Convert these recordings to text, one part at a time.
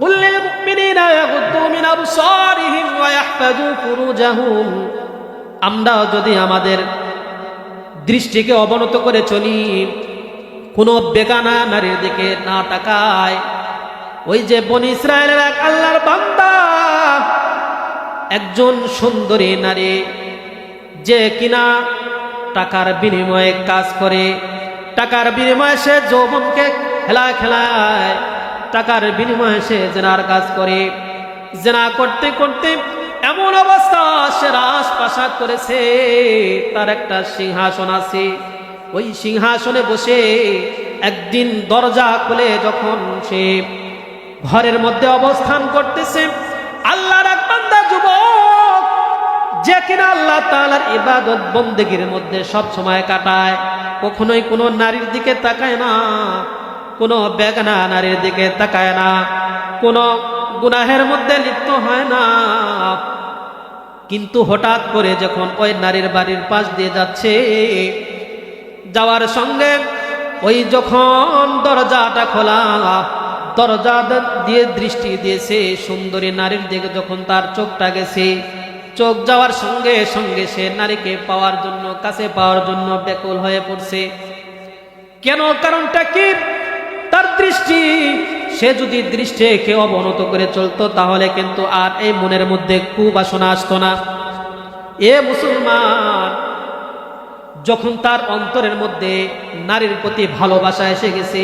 কুল লিল মুমিনিনা ইয়াগুদ্দু মিন আবসারিহিম ওয়া ইয়াহফাযু ফুরুজাহুম। আমরা যদি আমাদের দৃষ্টিকে অবনত করে চলি, কোনো বেগানা নারীর দিকে না তাকায়। ওই যে বনি ইসরায়েলের এক আল্লাহর বান্দা, একজন সুন্দরী নারী, যে কিনা টাকার বিনিময়ে কাজ করে, টাকার বিনিময়ে সে যৌবনকে খেলায় খেলায়, টাকার বিনিময়ে সে জেনার কাজ করে। জেনা করতে করতে এমন অবস্থা সে রাজপ্রাসাদ করেছে, তার একটা সিংহাসন আছে। ওই সিংহাসনে বসে একদিন দরজা খুলে যখন সে ঘরের মধ্যে অবস্থান করতেছে, আল্লাহর এক বান্দা যুবক, যে কিনা আল্লাহ তাআলার ইবাদত বন্দেগীর মধ্যে সব সময় কাটায়, কখনোই কোনো নারীর দিকে তাকায় না, কোনো বেগানা নারীর দিকে তাকায় না, কোনো গুনাহের মধ্যে লিপ্ত হয় না। কিন্তু হঠাৎ করে যখন ওই নারীর বাড়ির পাশ দিয়ে যাচ্ছে, যাওয়ার সঙ্গে ওই যখন দরজাটা খোলা, দরজা দিয়ে দৃষ্টি দিয়েছে সুন্দরী নারীর দিকে, যখন তার চোখটা গেছে, চোখ যাওয়ার সঙ্গে সঙ্গে সে নারীকে পাওয়ার জন্য, কাছে পাওয়ার জন্য ব্যাকুল হয়ে পড়ছে। কেন? কারণটা কি? তার দৃষ্টি, সে যদি দৃষ্টিকে অবনত করে চলতো তাহলে কিন্তু আর এই মনের মধ্যে কুবাসনা আসতো না। এ মুসলমান, যখন তার অন্তরের মধ্যে নারীর প্রতি ভালোবাসা এসে গেছে,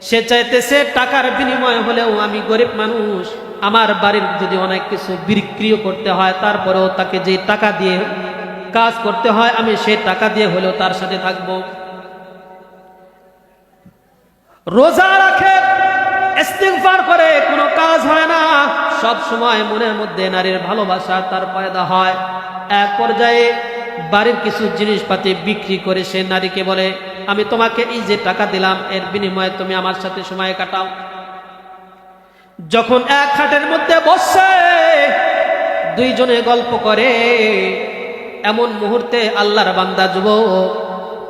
সে চাইতেছে টাকার বিনিময় হলেও, আমি গরিব মানুষ, আমার বাড়ির যদি অনেক কিছু বিক্রিও করতে হয়, তারপরেও তাকে যে টাকা দিয়ে কাজ করতে হয়, আমি সেই টাকা দিয়ে হলেও তার সাথে থাকব। রোজা রাখে, ইস্তিগফার করে, কোনো কাজ হয় না, সব সময় মনের মধ্যে নারীর ভালোবাসা তার পয়দা হয়। এক পর্যায়ে বাড়ির কিছু জিনিসপাতি বিক্রি করে সে নারীকে বলে, আমি তোমাকে এই যে টাকা দিলাম, এর বিনিময়ে তুমি আমার সাথে সময় কাটাও। যখন এক খাটের মধ্যে বসে দুইজনে গল্প করে, এমন মুহূর্তে আল্লাহর বান্দা যুবক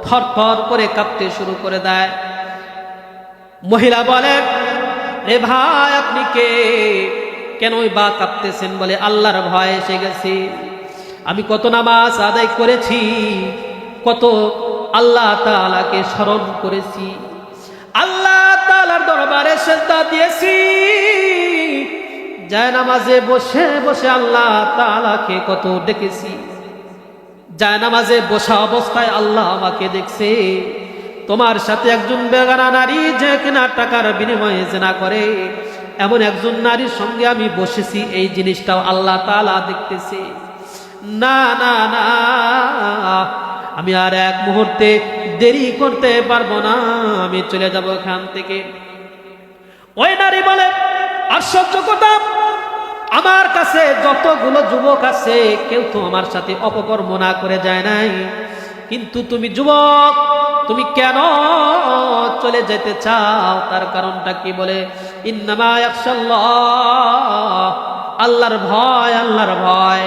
থরথর করে কাঁপতে শুরু করে দেয়। মহিলা বলে, এ ভাই, আপনি কে? কেনই বা কাঁপতেছেন? বলে, আল্লাহর ভয় এসে গেছি, আমি কত নামাজ আদায় করেছি, কত আল্লাহ তাআলাকে স্মরণ করেছি, আল্লাহ তাআলার দরবারে সিজদা দিয়েছি, যায় নামাজে বসে বসে আল্লাহ তাআলাকে কত ডেকেছি, যায় নামাজে বসা অবস্থায় আল্লাহ আমাকে দেখছে। তোমার সাথে একজন বেগানা নারী, যে কিনা টাকার বিনিময়ে জিনা করে, এমন একজন নারীর সঙ্গে আমি বসেছি, এই জিনিসটাও আল্লাহ তাআলা দেখতেছে। না না না, আমি আর এক মুহূর্তে দেরি করতে পারবো না, আমি চলে যাব এখান থেকে। ওই নারী বলে, আশ্চর্য কথা, আমার কাছে যতগুলো যুবক আছে, কেউ তো আমার সাথে অপকর্ম না করে যায় নাই, কিন্তু তুমি যুবক, তুমি কেন চলে যেতে চাও? তার কারণটা কি? বলে, ইন্নামা ইয়াখশাল্লাহ, আল্লাহর ভয়, আল্লাহর ভয়,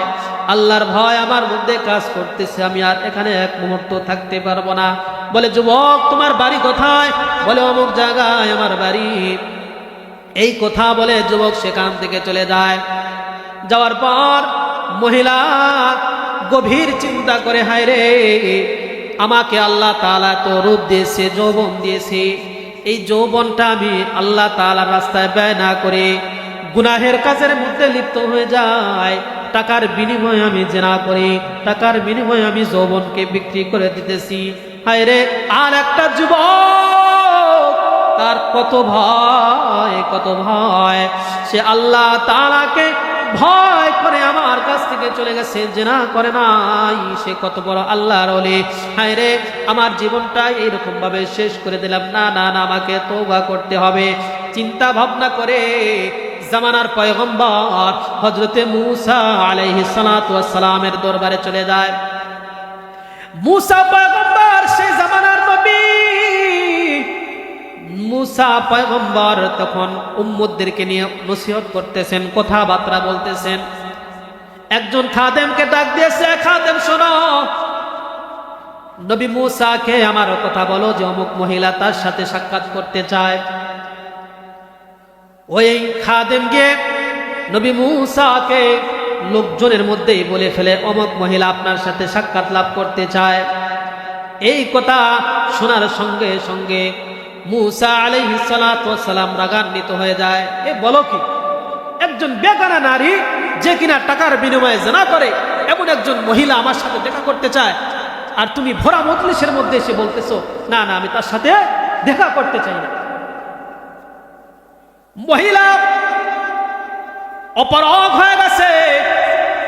আল্লাহর ভয় আমার মধ্যে কাজ করতেছে, আমি আর এখানে এক মুহূর্ত থাকতে পারবো না। বলে, যুবক, তোমার বাড়ি কোথায়? বলে, অমুক জায়গায় আমার বাড়ি। এই কথা বলে যুবক সেখান থেকে চলে যায়। যাওয়ার পর মহিলা গভীর চিন্তা করে, হায় রে, আমাকে আল্লাহ তাআলা তো রূপ দিয়েছে, যৌবন দিয়েছে, এই যৌবনটা আমি আল্লাহ তাআলার রাস্তায় ব্যয় না করে গুনাহের কাজের মধ্যে লিপ্ত হয়ে যায়, টাকার বিনিময়ে আমি জিনা করি, টাকার বিনিময়ে আমি যৌবনকে বিক্রি করে দিতেছি। হায় রে, আর একটা যুবক, তার কত ভয়, কত ভয়, সে আল্লাহ তাআলাকে ভয় করে আমার কাছ থেকে চলে গেছে, জিনা করে নাই, সে কত বড় আল্লাহর ওলি। হায় রে, আমার জীবনটা এইরকম ভাবে শেষ করে দিলাম, না না না, আমাকে তওবা করতে হবে। চিন্তা ভাবনা করে জামানার পয়গম্বর হযরতে মূসা আলাইহিস সালাতু ওয়াস সালামের দরবারে চলে যায়। মূসা পয়গম্বর সেই জামানার নবী। মূসা পয়গম্বর তখন উম্মতদেরকে নিয়ে নসিহত করতেছেন, কথাবার্তা বলতেছেন। একজন খাদেমকে ডাক দিয়েছে, খাদেম শোনো, নবী মূসাকে আমার কথা বলো যে অমুক মহিলা তার সাথে সাক্ষাৎ করতে চায়। ওই খাদেম গিয়ে নবী মূসাকে লোকজনের মধ্যেই বলে ফেলে, অমুক মহিলা আপনার সাথে সাক্ষাৎ লাভ করতে চায়। এই কথা শোনার সঙ্গে সঙ্গে মূসা আলাইহিস সালাতু ওয়াস সালাম রাগান্বিত হয়ে যায়। এ বলো কি, একজন বেগানা নারী যে কিনা টাকার বিনিময়ে জিনা করে, এমন একজন মহিলা আমার সাথে দেখা করতে চায়, আর তুমি ভরা মজলিসের মধ্যে এসে বলতেছো না না আমি তার সাথে দেখা করতে চাই না। মহিলা অপরাগ হয়ে গেছে।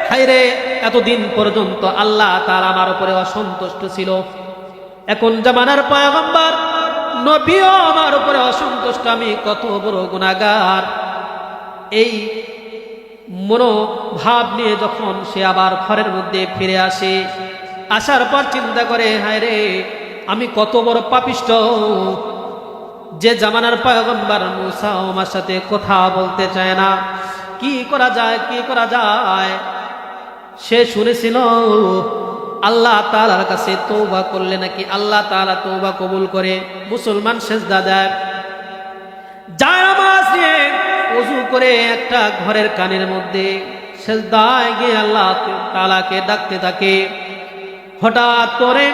হায়রে, এতদিন পর্যন্ত আল্লাহ তাআলা আমার উপরে অসন্তুষ্ট ছিল, এখন জামানার পয়গম্বর নবীও আমার উপরে অসন্তুষ্ট, আমি কত বড় গুনাহগার। এই মনোভাব নিয়ে যখন সে আবার ঘরের মধ্যে ফিরে আসে, আসার পর চিন্তা করে, হায়রে আমি কত বড় পাপিষ্ঠ, যে জামানার পয়গম্বর মূসা আমার সাথে কথা বলতে চায় না। কি করা যায়, কি করা যায়? সে শুনেছিল আল্লাহ তাআলার কাছে তওবা করলে নাকি আল্লাহ তাআলা তওবা কবুল করে, মুসলমান সেজদা দেয়। জায়নামাজ নিয়ে ওযু করে একটা ঘরের কানের মধ্যে সেজদায় গিয়ে আল্লাহ তাআলাকে ডাকতে থাকে। হঠাৎ করে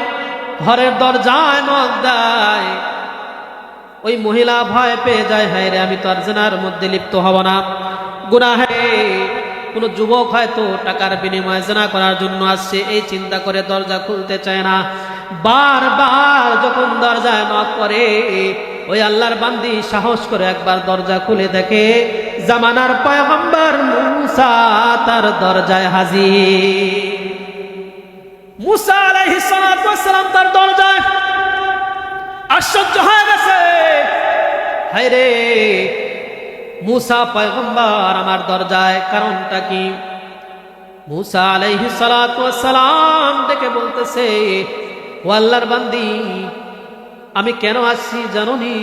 ঘরের দরজায় নক দেয়। ওই মহিলা ভয় পেয়ে যায়, হায় রে আমি তো আর জিনার মধ্যে লিপ্ত হব না, গুনাহে কোনো যুবক হয়তো টাকার বিনিময়ে জিনা করার জন্য আসছে, এই চিন্তা করে দরজা খুলতে চায় না। বারবার যখন দরজায় নক করে, ওই আল্লাহর বান্দি সাহস করে একবার দরজা খুলে দেখে জামানার পয়গম্বর মূসা তার দরজায় হাজির। মূসা আলাইহিস সালাতু ওয়াস সালাম তার দরজায়। আশ্চর্য হয়ে গেছে, হায়রে মূসা পয়গম্বর আমার দরজায়, কারণটা কি? মূসা আলাইহিস সালাতু ওয়াস সালাম ডেকে বলতেছে, ও আল্লাহর বান্দি আমি কেন আসছি জানোনি?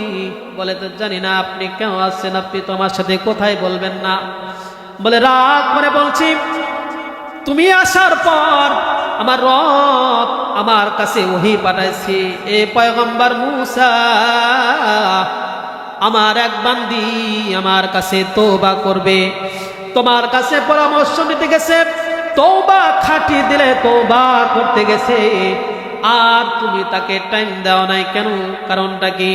বলে তো জানি না। আপনি কেন আসছেন? আপনি তো আমার সাথে কোথায় বলবেন না। বলে রাগ করে বলছি, তুমি আসার পর আমার রব আমার কাছে ওহী পাঠাইছি, এ পয়গম্বর মূসা আমার এক বান্দি আমার কাছে তওবা করবে, তোমার কাছে পরামর্শ নিতে গেছে, তওবা খাটি দিলে তওবা করতে গেছে, আর তুমি তাকে টাইম দাও নাই কেন? কারণটা কি?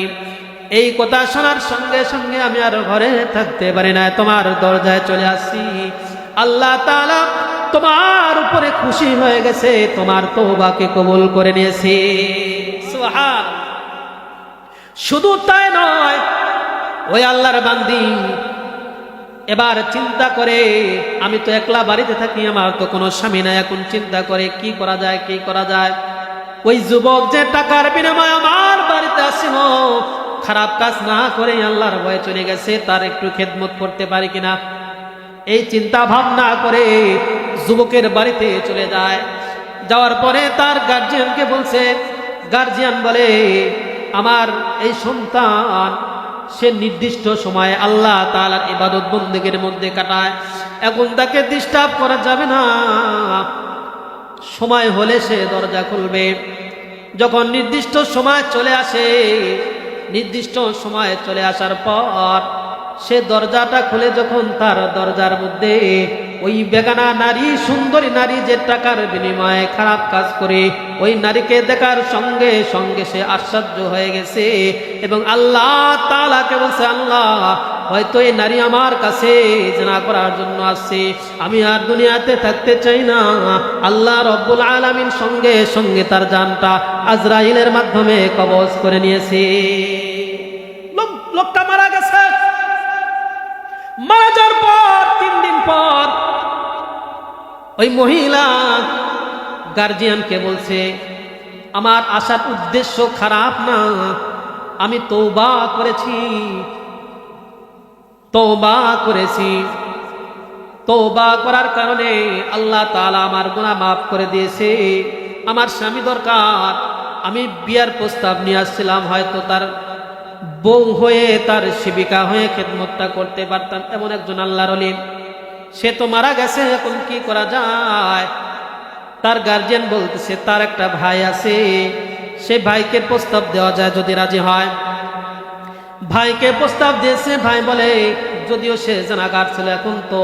এই কথা শোনার সঙ্গে সঙ্গে আমি আর ঘরে থাকতে পারি না, তোমার দরজায় চলে আসছি। আল্লাহ তাআলা তোমার উপরে খুশি হয়ে গেছে, তোমার তওবাকে কবুল করে নিয়েছে। সুবহান। শুধু তাই নয়, ওই আল্লাহর বান্দি এবার চিন্তা করে, আমি তো একলা বাড়িতে থাকি, আমার তো কোনো স্বামী নাই, এখন চিন্তা করে কি করা যায়, কি করা যায়। ওই যুবক যে টাকার বিনিময়ে আমার বাড়িতে আসছিল, খারাপ কাজ না করে আল্লাহর ভয়ে চলে গেছে, তার একটু খেদমত করতে পারি কিনা, এই চিন্তা ভাবনা করে যুবকের বাড়িতে চলে যায়। যাওয়ার পরে তার গার্জিয়ানকে বলছে, গার্জিয়ান বলে আমার এই সন্তান সে নির্দিষ্ট সময়ে আল্লাহ তাআলার ইবাদত বন্দেগীর মধ্যে কাটায়, এখন তাকে ডিস্টার্ব করা যাবে না, সময় হলে সে দরজা খুলবে। যখন নির্দিষ্ট সময় চলে আসে, নির্দিষ্ট সময় চলে আসার পর সে দরজাটা খুলে যখন তার দরজার মধ্যে ওই বেগানা নারী, সুন্দরী নারী যে টাকার বিনিময়ে খারাপ কাজ করে, ওই নারীকে দেখার সঙ্গে সঙ্গে সে আশ্চর্য হয়ে গেছে এবং আল্লাহ তাআলাকে বলছে, আল্লাহ হয়তো এই নারী আমার কাছে জিনা করার জন্য আসছে, আমি আর দুনিয়াতে থাকতে চাই না। আল্লাহ রব্বুল আলামিন সঙ্গে সঙ্গে তার জানটা আজরাইলের মাধ্যমে কবজ করে নিয়েছে। লোকটা মারা গেছে। মারা যাওয়ার পর 3 দিন পর ওই মহিলা গার্জিয়ানকে বলছে, আমার আসার উদ্দেশ্য খারাপ না, আমি তওবা করেছি, তওবা করেছি, তওবা করার কারণে আল্লাহ তাআলা আমার গুনাহ মাফ করে দিয়েছে। আমার স্বামী দরকার, আমি বিয়ার প্রস্তাব নিয়ে আসছিলাম, হয়তো তার বউ হয়ে, তার সেবিকা হয়ে খেদমতটা করতে পারতাম, এমন একজন আল্লাহর ওলি, সে তো মারা গেছে, এখন কি করা যায়? তার গার্জিয়ান বলতেছে তার একটা ভাই আছে, সে ভাইকে প্রস্তাব দেওয়া যায় যদি রাজি হয়। ভাইকে প্রস্তাব দিয়েছে, ভাই বলে যদিও সে জানাগার ছিল, এখন তো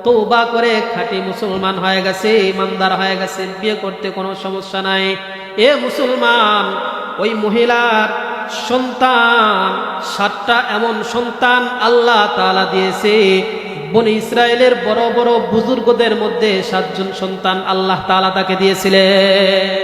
তওবা করে খাঁটি মুসলমান হয়ে গেছে, ইমানদার হয়ে গেছে, বিয়ে করতে কোনো সমস্যা নাই। এ মুসলমান, ওই মহিলার সন্তান 7টা এমন সন্তান আল্লাহ তাআলা দিয়েছে। বনি ইসরায়েলের বড় বড় বুজুর্গদের মধ্যে 7 জন সন্তান আল্লাহ তাআলা তাকে দিয়েছিলেন।